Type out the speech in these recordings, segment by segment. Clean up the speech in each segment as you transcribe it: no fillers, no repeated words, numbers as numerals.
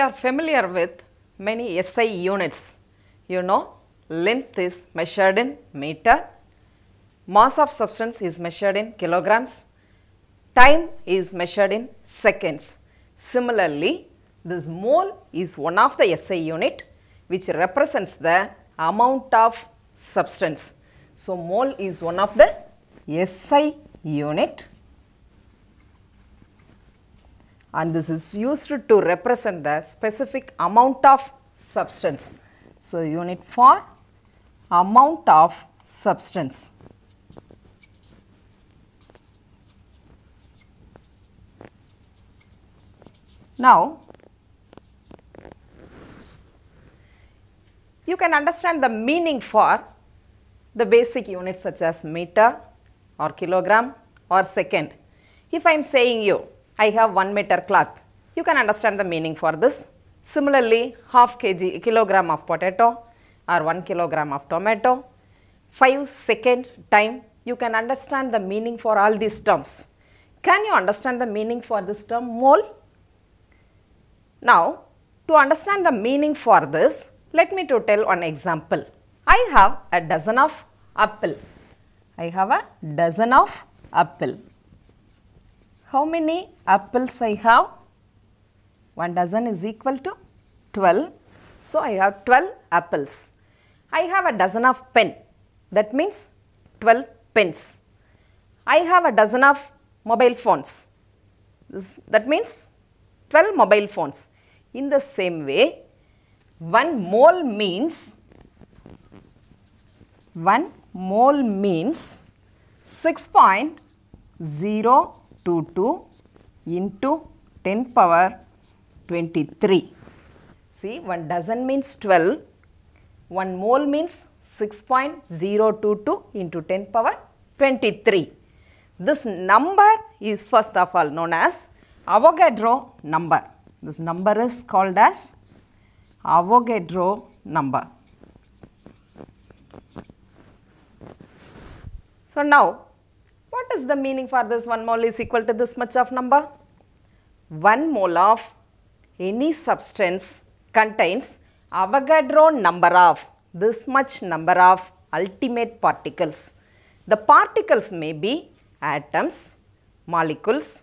are familiar with many SI units. You know, length is measured in meter, mass of substance is measured in kilograms, time is measured in seconds. Similarly, this mole is one of the SI unit which represents the amount of substance. So, mole is one of the SI unit, and this is used to represent the specific amount of substance. So, unit for amount of substance. Now, you can understand the meaning for the basic units such as meter or kilogram or second. If I am saying you, I have 1 meter cloth, you can understand the meaning for this. Similarly, half kilogram of potato or 1 kilogram of tomato, 5 second time, you can understand the meaning for all these terms. Can you understand the meaning for this term mole? Now, to understand the meaning for this, let me to tell one example. I have a dozen of apple. I have a dozen of apple. How many apples I have? 1 dozen is equal to 12. So, I have 12 apples. I have a dozen of pen. That means 12 pens. I have a dozen of mobile phones. That means 12 mobile phones. In the same way, 1 mole means 6.022 into 10 power 23. See, 1 dozen means 12, 1 mole means 6.022 into 10 power 23. This number is first of all known as Avogadro number. This number is called as Avogadro number. So, now what is the meaning for this 1 mole is equal to this much of number? 1 mole of any substance contains Avogadro number of this much number of ultimate particles. The particles may be atoms, molecules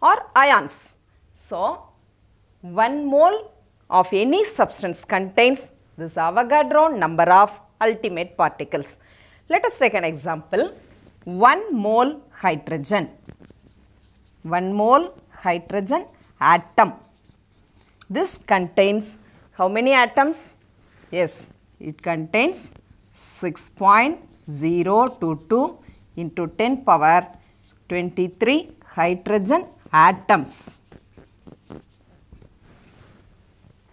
or ions. So, 1 mole of any substance contains this Avogadro number of ultimate particles. Let us take an example. 1 mole hydrogen. 1 mole hydrogen atom. This contains how many atoms? Yes, it contains 6.022 into 10 power 23 hydrogen atoms.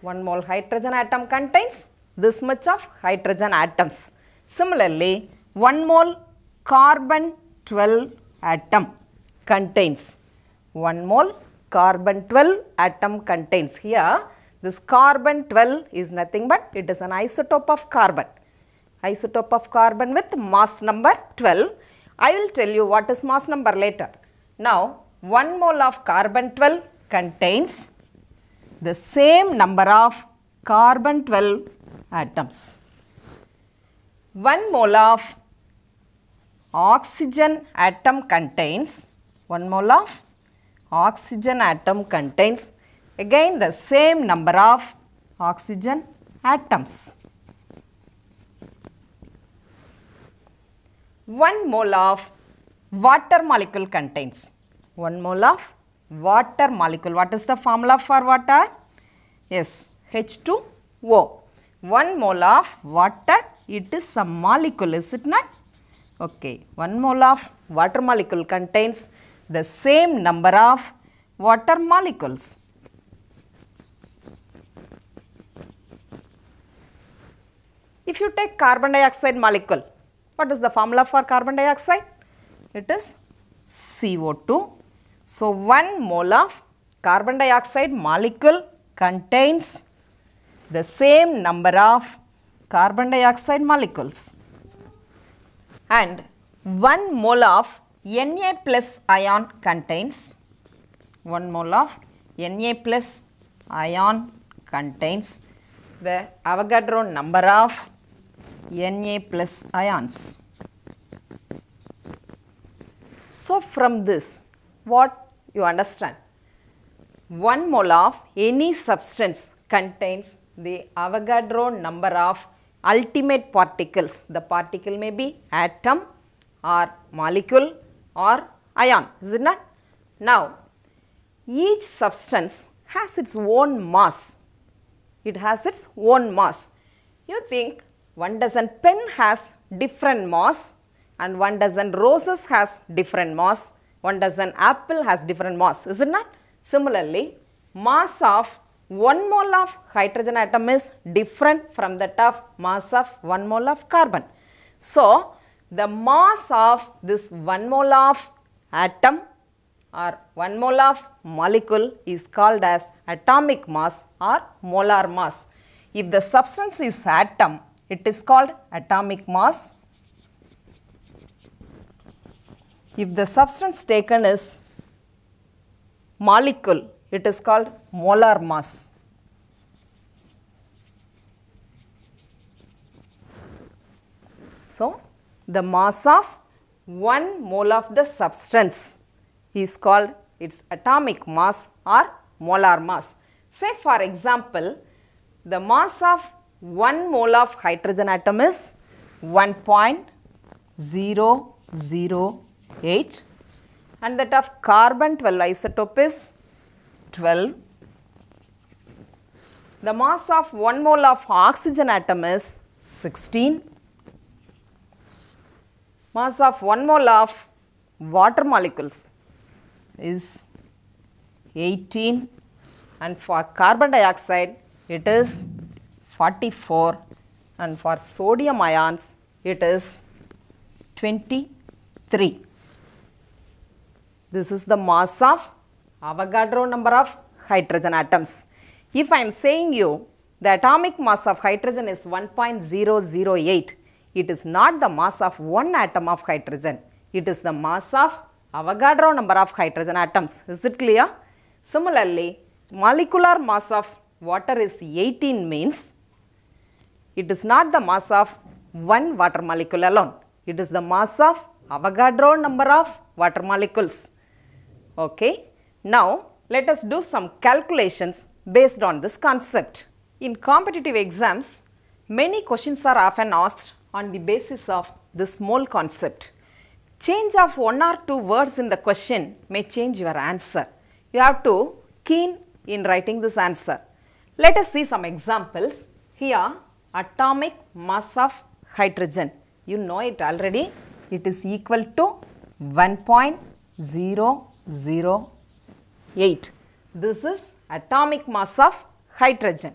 1 mole hydrogen atom contains this much of hydrogen atoms. Similarly, 1 mole carbon 12 atom contains 1 mole carbon 12 atom contains. Here, this carbon 12 is nothing but it is an isotope of carbon. Isotope of carbon with mass number 12. I will tell you what is mass number later. Now, 1 mole of carbon 12 contains the same number of carbon 12 atoms. 1 mole of oxygen atom contains 1 mole of oxygen atom contains again the same number of oxygen atoms. 1 mole of water molecule contains 1 mole of water molecule. What is the formula for water? Yes, H2O. 1 mole of water, it is a molecule, is it not? Okay, 1 mole of water molecule contains the same number of water molecules. If you take carbon dioxide molecule, what is the formula for carbon dioxide? It is CO2. So, 1 mole of carbon dioxide molecule contains the same number of carbon dioxide molecules, and 1 mole of Na plus ion contains 1 mole of Na plus ion contains the Avogadro number of Na plus ions. So from this, what you understand? 1 mole of any substance contains the Avogadro number of ultimate particles. The particle may be atom or molecule or ion, is it not? Now, each substance has its own mass. It has its own mass. You think 1 dozen pen has different mass and 1 dozen roses has different mass, 1 dozen apple has different mass, is it not? Similarly, mass of 1 mole of hydrogen atom is different from that of mass of 1 mole of carbon. So, the mass of this 1 mole of atom or 1 mole of molecule is called as atomic mass or molar mass. If the substance is atom, it is called atomic mass. If the substance taken is molecule, it is called molar mass. So, the mass of 1 mole of the substance is called its atomic mass or molar mass. Say for example, the mass of 1 mole of hydrogen atom is 1.008 and that of carbon 12 isotope is 12. The mass of 1 mole of oxygen atom is 16. Mass of 1 mole of water molecules is 18 and for carbon dioxide it is 44 and for sodium ions it is 23. This is the mass of Avogadro number of hydrogen atoms. If I am saying you the atomic mass of hydrogen is 1.008, it is not the mass of one atom of hydrogen. It is the mass of Avogadro number of hydrogen atoms. Is it clear? Similarly, molecular mass of water is 18 means it is not the mass of one water molecule alone. It is the mass of Avogadro number of water molecules. Okay. Now, let us do some calculations based on this concept. In competitive exams, many questions are often asked on the basis of this mole concept. Change of 1 or 2 words in the question may change your answer. You have to keen in writing this answer. Let us see some examples. Here, atomic mass of hydrogen. You know it already. It is equal to 1.008. This is atomic mass of hydrogen.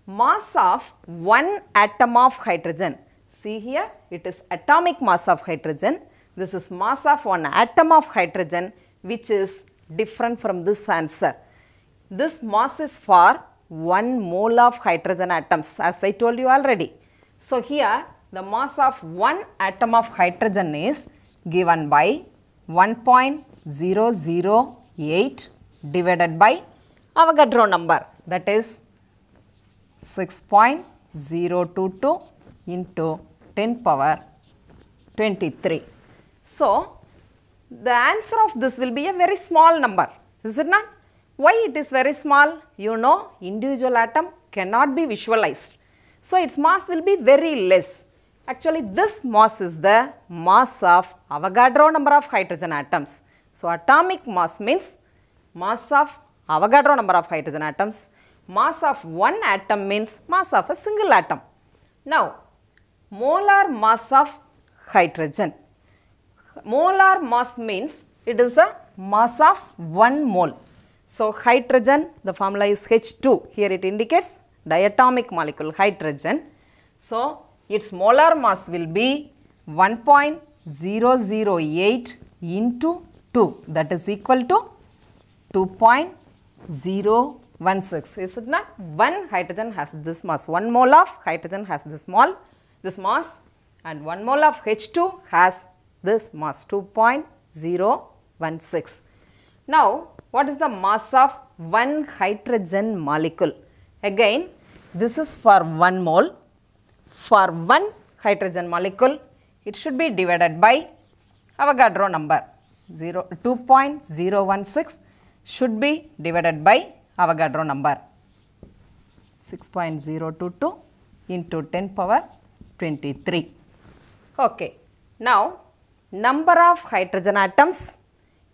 Mass of one atom of hydrogen. See here, it is atomic mass of hydrogen. This is mass of one atom of hydrogen, which is different from this answer. This mass is for 1 mole of hydrogen atoms, as I told you already. So here, the mass of one atom of hydrogen is given by 1.008 divided by Avogadro number, that is 6.022 into 10 power 23. So, the answer of this will be a very small number, is it not? Why it is very small? You know, individual atom cannot be visualized. So, its mass will be very less. Actually, this mass is the mass of Avogadro number of hydrogen atoms. So, atomic mass means mass of Avogadro number of hydrogen atoms. Mass of one atom means mass of a single atom. Now, molar mass of hydrogen. Molar mass means it is a mass of 1 mole. So, hydrogen, the formula is H2. Here it indicates diatomic molecule hydrogen. So, its molar mass will be 1.008 into 2, that is equal to 2.016. Is it not? One hydrogen has this mass. 1 mole of hydrogen has this mass, and 1 mole of H2 has this mass, 2.016. Now, what is the mass of one hydrogen molecule? Again, this is for 1 mole. For 1 hydrogen molecule, it should be divided by Avogadro number. 2.016 should be divided by Avogadro number. 6.022 into 10 power 23. Okay. Now, number of hydrogen atoms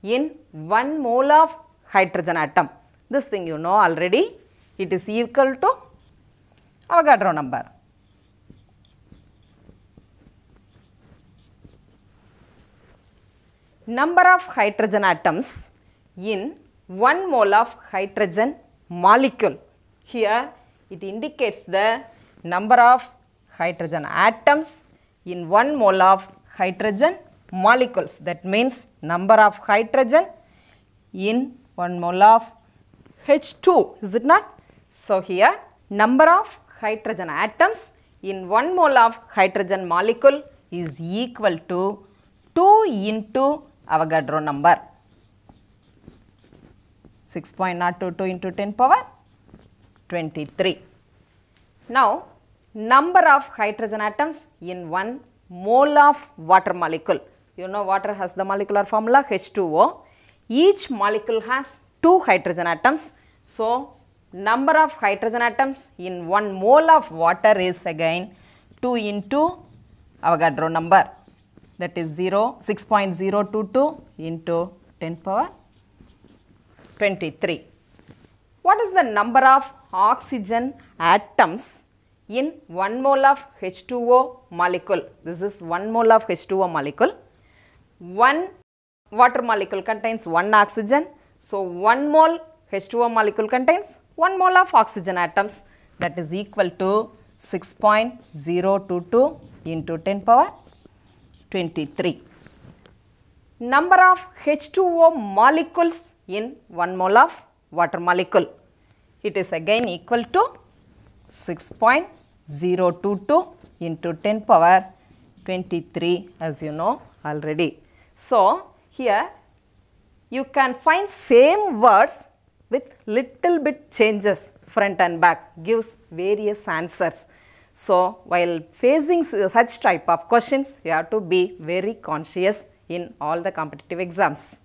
in 1 mole of hydrogen atom. This thing you know already. It is equal to Avogadro number. Number of hydrogen atoms in 1 mole of hydrogen molecule. Here it indicates the number of hydrogen atoms in 1 mole of hydrogen molecules. That means number of hydrogen in 1 mole of H2, is it not? So here number of hydrogen atoms in 1 mole of hydrogen molecule is equal to 2 into Avogadro number. 6.022 into 10 power 23. Now, number of hydrogen atoms in 1 mole of water molecule. You know water has the molecular formula H2O. Each molecule has 2 hydrogen atoms. So, number of hydrogen atoms in 1 mole of water is again 2 into Avogadro number. That is 6.022 into 10 power 23. What is the number of oxygen atoms in 1 mole of H2O molecule? This is 1 mole of H2O molecule. 1 water molecule contains 1 oxygen. So, 1 mole H2O molecule contains 1 mole of oxygen atoms. That is equal to 6.022 into 10 power 23. Number of H2O molecules in 1 mole of water molecule. It is again equal to 6.022 into 10 power 23, as you know already. So, here you can find same words with little bit changes front and back, gives various answers. So, while facing such type of questions, you have to be very conscious in all the competitive exams.